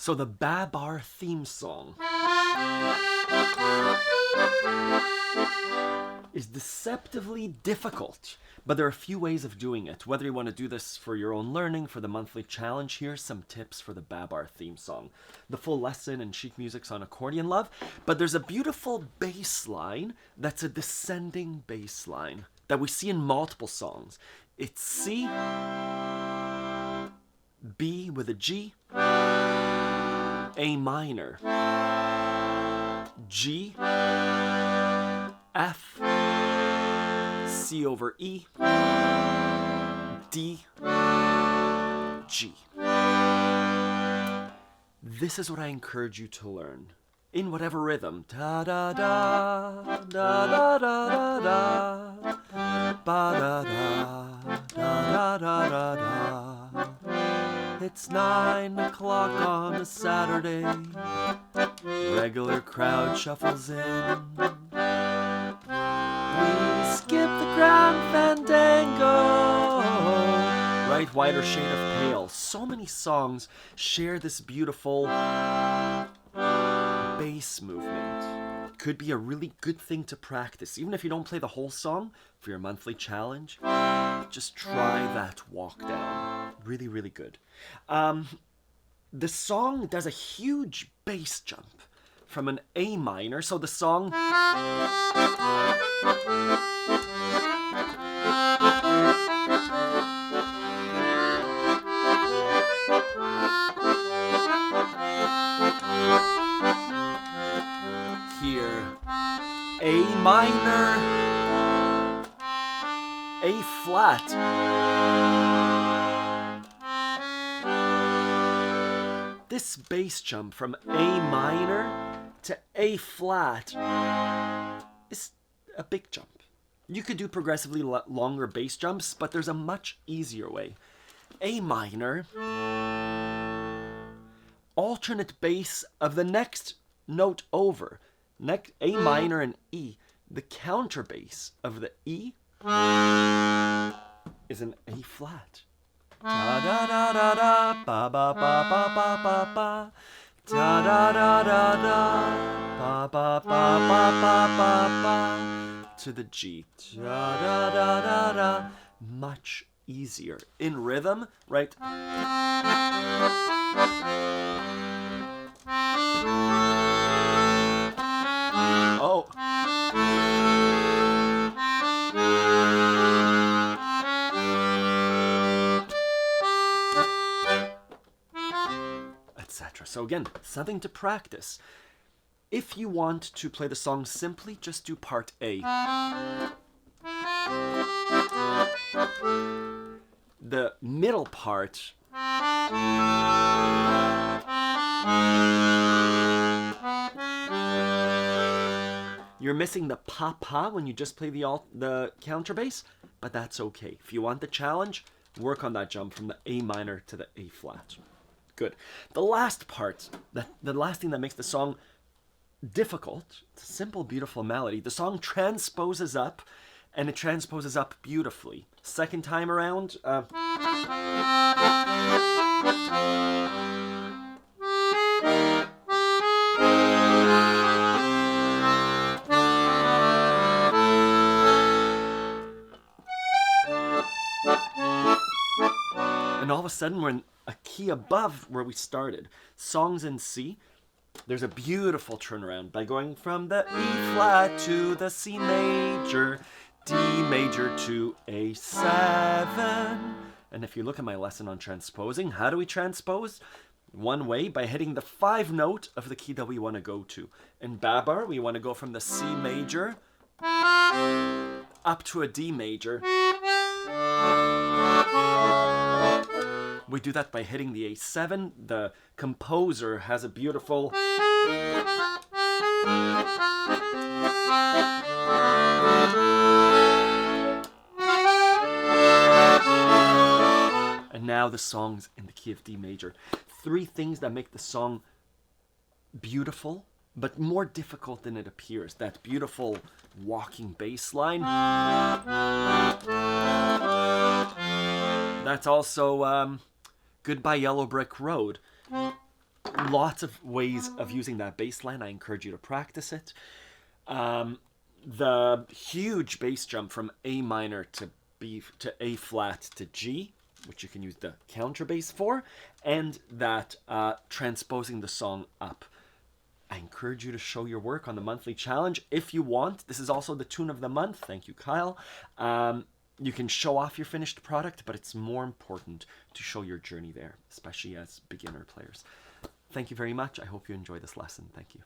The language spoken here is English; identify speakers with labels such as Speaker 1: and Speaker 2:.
Speaker 1: So the Babar theme song is deceptively difficult, but there are a few ways of doing it. Whether you want to do this for your own learning, for the monthly challenge, here's some tips for the Babar theme song. The full lesson and sheet music's on Accordion Love, but there's a beautiful bass line that's a descending bass line that we see in multiple songs. It's C, B with a G, A minor, G, F, C over E, D, G. This is what I encourage you to learn. In whatever rhythm. Da da da, da da da da da, ba da da, da da da da da. It's 9 o'clock on a Saturday. Regular crowd shuffles in. We skip the grand fandango. Right, white or shade of pale. So many songs share this beautiful bass movement. Could be a really good thing to practice. Even if you don't play the whole song for your monthly challenge, just try that walk down. Really, really good. The song does a huge bass jump from an A minor. So the song here, A minor, A flat, this bass jump from A minor to A flat is a big jump. You could do progressively longer bass jumps, but there's a much easier way. A minor, alternate bass of the next note over. A minor and E. The counter bass of the E is an A flat. Da da da da da, ba ba ba ba ba ba ba, da da da da da, ba ba ba ba ba ba ba, to the G. Da da da da da. Much easier in rhythm, right? Oh. Etc. So again, something to practice. If you want to play the song simply, just do part A. The middle part you're missing the pa-pa when you just play the counter bass, but that's okay. If you want the challenge, work on that jump from the A minor to the A flat. Good. The last part, the last thing that makes the song difficult, it's a simple, beautiful melody. The song transposes up, and it transposes up beautifully. Second time around, and all of a sudden we're in a key above where we started. Songs in C, there's a beautiful turnaround by going from the E flat to the C major, D major to A7. And if you look at my lesson on transposing, how do we transpose? One way, by hitting the 5 note of the key that we want to go to. In Babar, we want to go from the C major up to a D major. We do that by hitting the A7. The composer has a beautiful and now the song's in the key of D major. 3 things that make the song beautiful, but more difficult than it appears. That beautiful walking bass line. That's also Goodbye Yellow Brick Road. lots of ways of using that bass line. I encourage you to practice it. The huge bass jump from A minor to B to A flat to G, which you can use the counter bass for, and that transposing the song up. I encourage you to show your work on the monthly challenge if you want. This is also the tune of the month. Thank you, Kyle. You can show off your finished product, but it's more important to show your journey there, especially as beginner players. Thank you very much. I hope you enjoy this lesson. Thank you.